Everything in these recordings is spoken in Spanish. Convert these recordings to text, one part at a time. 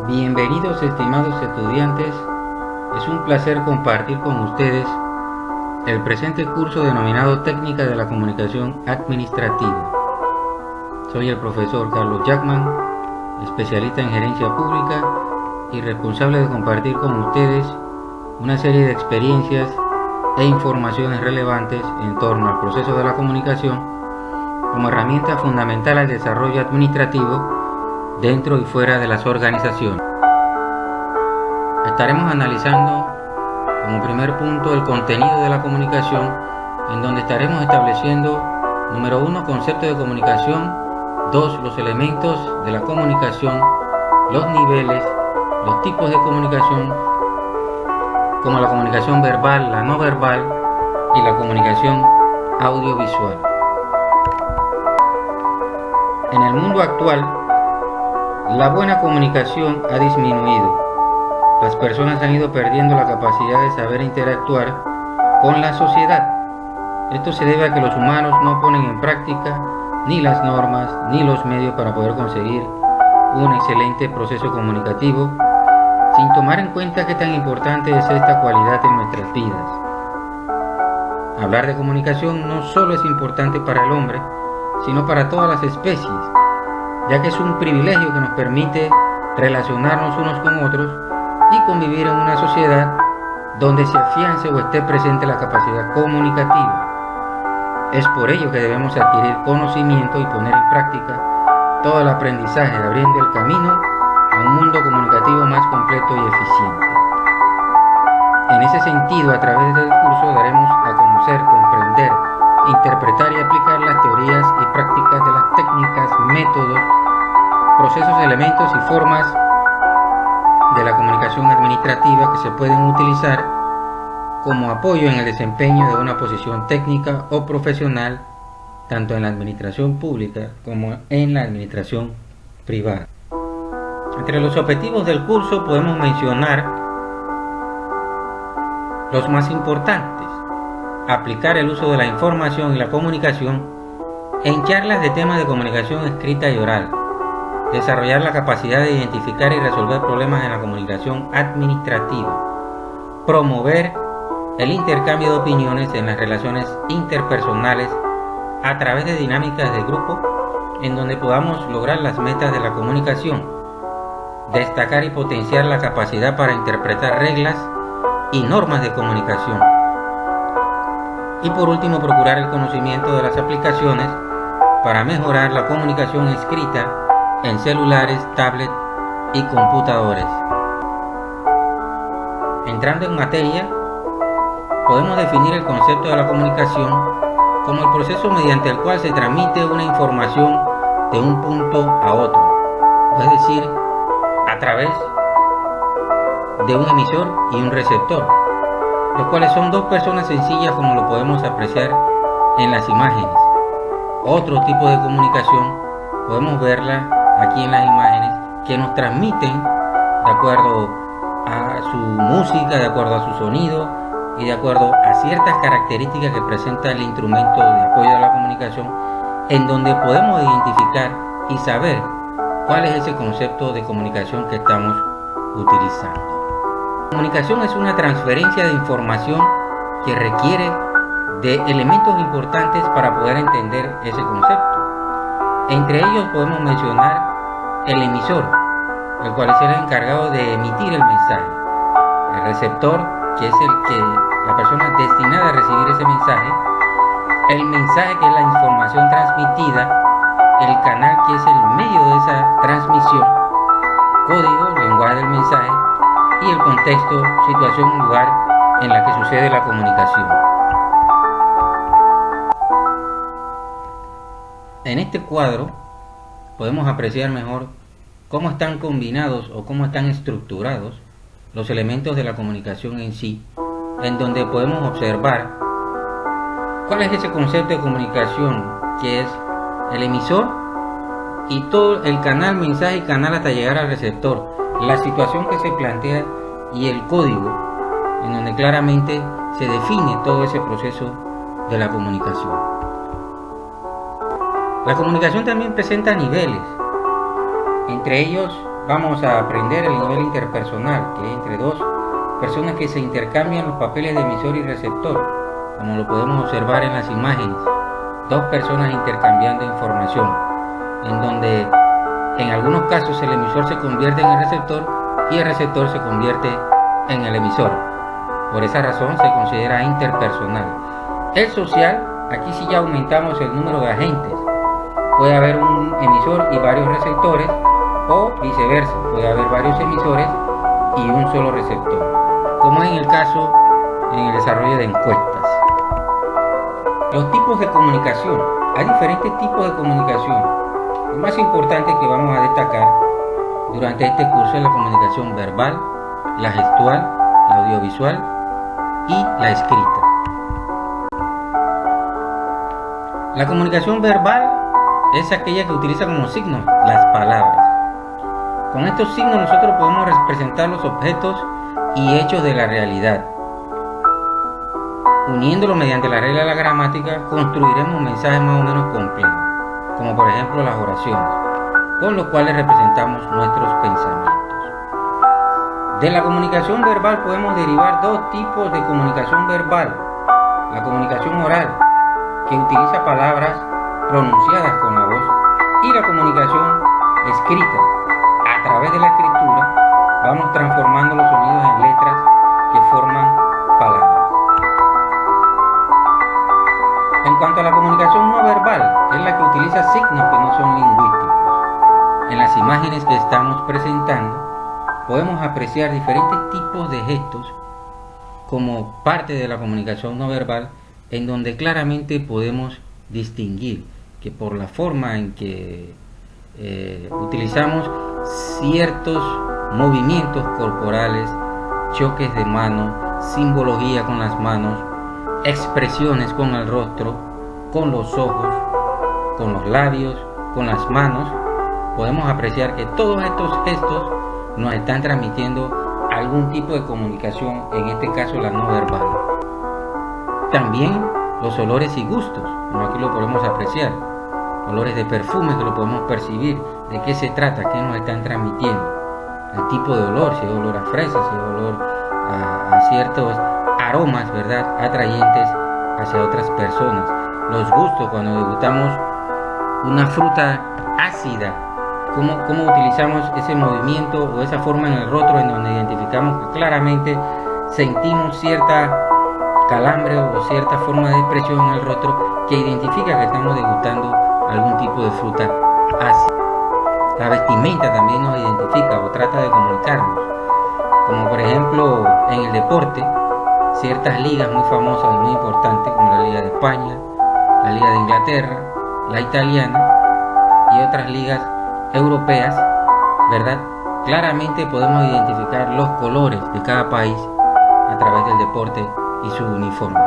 Bienvenidos, estimados estudiantes. Es un placer compartir con ustedes el presente curso denominado Técnica de la Comunicación Administrativa. Soy el profesor Carlos Jackman, especialista en gerencia pública y responsable de compartir con ustedes una serie de experiencias e informaciones relevantes en torno al proceso de la comunicación como herramienta fundamental al desarrollo administrativo dentro y fuera de las organizaciones. Estaremos analizando como primer punto el contenido de la comunicación, en donde estaremos estableciendo, número 1, concepto de comunicación; 2, los elementos de la comunicación, los niveles, los tipos de comunicación, como la comunicación verbal, la no verbal y la comunicación audiovisual. En el mundo actual, la buena comunicación ha disminuido. Las personas han ido perdiendo la capacidad de saber interactuar con la sociedad. Esto se debe a que los humanos no ponen en práctica ni las normas ni los medios para poder conseguir un excelente proceso comunicativo, sin tomar en cuenta qué tan importante es esta cualidad en nuestras vidas. Hablar de comunicación no solo es importante para el hombre, sino para todas las especies, ya que es un privilegio que nos permite relacionarnos unos con otros y convivir en una sociedad donde se afiance o esté presente la capacidad comunicativa. Es por ello que debemos adquirir conocimiento y poner en práctica todo el aprendizaje, abriendo el camino a un mundo comunicativo más completo y eficiente. En ese sentido, a través del curso daremos a conocer, comprender, interpretar y aplicar las teorías y prácticas de las técnicas, métodos, procesos, elementos y formas de la comunicación administrativa que se pueden utilizar como apoyo en el desempeño de una posición técnica o profesional, tanto en la administración pública como en la administración privada. Entre los objetivos del curso podemos mencionar los más importantes: aplicar el uso de la información y la comunicación en charlas de temas de comunicación escrita y oral, desarrollar la capacidad de identificar y resolver problemas en la comunicación administrativa, promover el intercambio de opiniones en las relaciones interpersonales a través de dinámicas de grupo en donde podamos lograr las metas de la comunicación, destacar y potenciar la capacidad para interpretar reglas y normas de comunicación, y por último procurar el conocimiento de las aplicaciones para mejorar la comunicación escrita en celulares, tablets y computadores. Entrando en materia, podemos definir el concepto de la comunicación como el proceso mediante el cual se transmite una información de un punto a otro, es decir, a través de un emisor y un receptor, los cuales son dos personas sencillas, como lo podemos apreciar en las imágenes. Otro tipo de comunicación podemos verla aquí en las imágenes, que nos transmiten de acuerdo a su música, de acuerdo a su sonido y de acuerdo a ciertas características que presenta el instrumento de apoyo a la comunicación, en donde podemos identificar y saber cuál es ese concepto de comunicación que estamos utilizando. La comunicación es una transferencia de información que requiere de elementos importantes para poder entender ese concepto. Entre ellos podemos mencionar el emisor, el cual es el encargado de emitir el mensaje; el receptor, que es la persona destinada a recibir ese mensaje; el mensaje, que es la información transmitida; el canal, que es el medio de esa transmisión; código, lenguaje del mensaje; y el contexto, situación, lugar en la que sucede la comunicación. En este cuadro podemos apreciar mejor cómo están combinados o cómo están estructurados los elementos de la comunicación en sí, en donde podemos observar cuál es ese concepto de comunicación, que es el emisor y todo el canal, mensaje y canal hasta llegar al receptor, la situación que se plantea y el código, en donde claramente se define todo ese proceso de la comunicación. La comunicación también presenta niveles, entre ellos vamos a aprender el nivel interpersonal, que es entre dos personas que se intercambian los papeles de emisor y receptor, como lo podemos observar en las imágenes. Dos personas intercambiando información, en donde en algunos casos el emisor se convierte en el receptor y el receptor se convierte en el emisor. Por esa razón se considera interpersonal. El social, aquí sí ya aumentamos el número de agentes. Puede haber un emisor y varios receptores, o viceversa, puede haber varios emisores y un solo receptor, como en el caso en el desarrollo de encuestas. Los tipos de comunicación. Hay diferentes tipos de comunicación. Lo más importante que vamos a destacar durante este curso es la comunicación verbal, la gestual, la audiovisual y la escrita. La comunicación verbal es aquella que utiliza como signos las palabras. Con estos signos nosotros podemos representar los objetos y hechos de la realidad. Uniéndolo mediante la regla de la gramática, construiremos mensajes más o menos complejos, como por ejemplo las oraciones, con los cuales representamos nuestros pensamientos. De la comunicación verbal podemos derivar dos tipos de comunicación verbal. La comunicación oral, que utiliza palabras pronunciadas con la voz, y la comunicación escrita. A través de la escritura vamos transformando los sonidos en letras que forman palabras. En cuanto a la comunicación no verbal, es la que utiliza signos que no son lingüísticos. En las imágenes que estamos presentando, podemos apreciar diferentes tipos de gestos como parte de la comunicación no verbal, en donde claramente podemos distinguir que por la forma en que utilizamos ciertos movimientos corporales, choques de mano, simbología con las manos, expresiones con el rostro, con los ojos, con los labios, con las manos, podemos apreciar que todos estos gestos nos están transmitiendo algún tipo de comunicación, en este caso la no verbal. También los olores y gustos, como aquí lo podemos apreciar, olores de perfume que lo podemos percibir, de qué se trata, qué nos están transmitiendo, el tipo de olor, si es olor a fresa, si es olor a ciertos aromas, ¿verdad?, atrayentes hacia otras personas. Los gustos, cuando degustamos una fruta ácida, cómo utilizamos ese movimiento o esa forma en el rostro, en donde identificamos que claramente sentimos cierta calambre o cierta forma de expresión en el rostro que identifica que estamos degustando algún tipo de fruta ácida. La vestimenta también nos identifica o trata de comunicarnos, como por ejemplo en el deporte, ciertas ligas muy famosas y muy importantes, como la Liga de España, la Liga de Inglaterra, la italiana y otras ligas europeas, ¿verdad? Claramente podemos identificar los colores de cada país a través del deporte y su uniforme.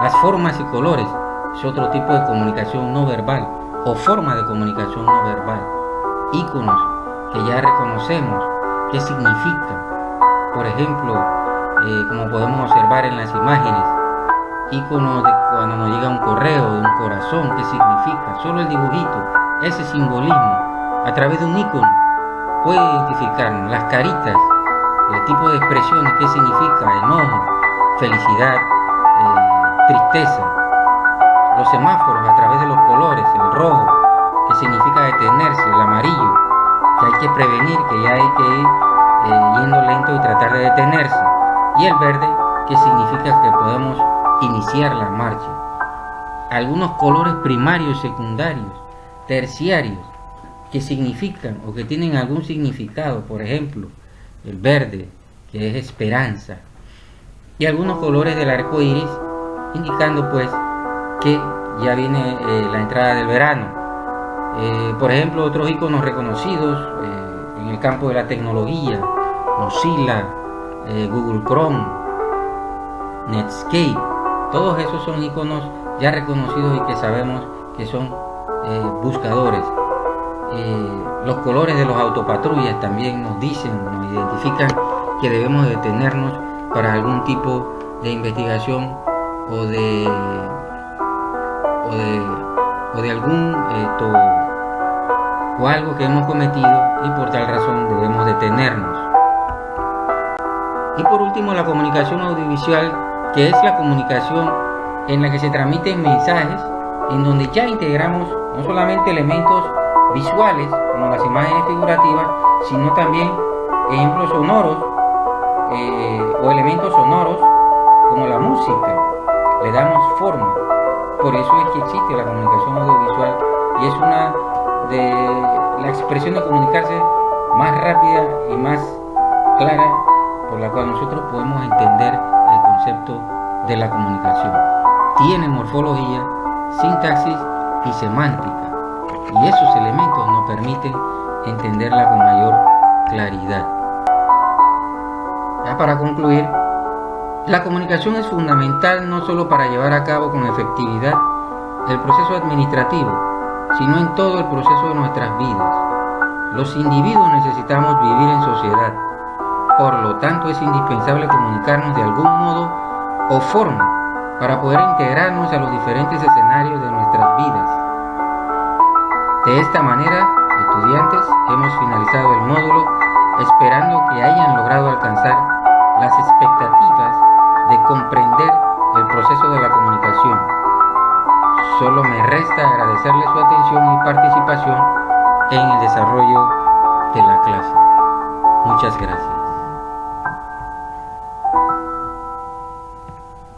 Las formas y colores es otro tipo de comunicación no verbal o forma de comunicación no verbal. Íconos que ya reconocemos qué significan. Por ejemplo, como podemos observar en las imágenes, íconos de cuando nos llega un correo, de un corazón, qué significa. Solo el dibujito, ese simbolismo, a través de un ícono, puede identificarnos. Las caritas, el tipo de expresiones, qué significa, enojo, felicidad, tristeza. Los semáforos a través de los colores, el rojo, que significa detenerse, el amarillo, que hay que prevenir, que ya hay que ir yendo lento y tratar de detenerse, y el verde, que significa que podemos iniciar la marcha. Algunos colores primarios, secundarios, terciarios, que significan o que tienen algún significado, por ejemplo, el verde, que es esperanza, y algunos colores del arco iris, indicando pues que ya viene la entrada del verano. Por ejemplo, otros iconos reconocidos en el campo de la tecnología, Mozilla, Google Chrome, Netscape, todos esos son iconos ya reconocidos y que sabemos que son buscadores. Los colores de los autopatrullas también nos dicen, nos identifican que debemos detenernos para algún tipo de investigación o de algún o algo que hemos cometido y por tal razón debemos detenernos. Y por último, la comunicación audiovisual, que es la comunicación en la que se transmiten mensajes, en donde ya integramos no solamente elementos visuales como las imágenes figurativas, sino también ejemplos sonoros o elementos sonoros como la música. Le damos forma. Por eso es que existe la comunicación audiovisual y es una de la expresión de comunicarse más rápida y más clara, por la cual nosotros podemos entender el concepto de la comunicación. Tiene morfología, sintaxis y semántica, y esos elementos nos permiten entenderla con mayor claridad. Ya para concluir, la comunicación es fundamental no solo para llevar a cabo con efectividad el proceso administrativo, sino en todo el proceso de nuestras vidas. Los individuos necesitamos vivir en sociedad, por lo tanto es indispensable comunicarnos de algún modo o forma para poder integrarnos a los diferentes escenarios de nuestras vidas. De esta manera, estudiantes, hemos finalizado el módulo esperando que hayan logrado alcanzar las expectativas de comprender el proceso de la comunicación. Solo me resta agradecerles su atención y participación en el desarrollo de la clase. Muchas gracias.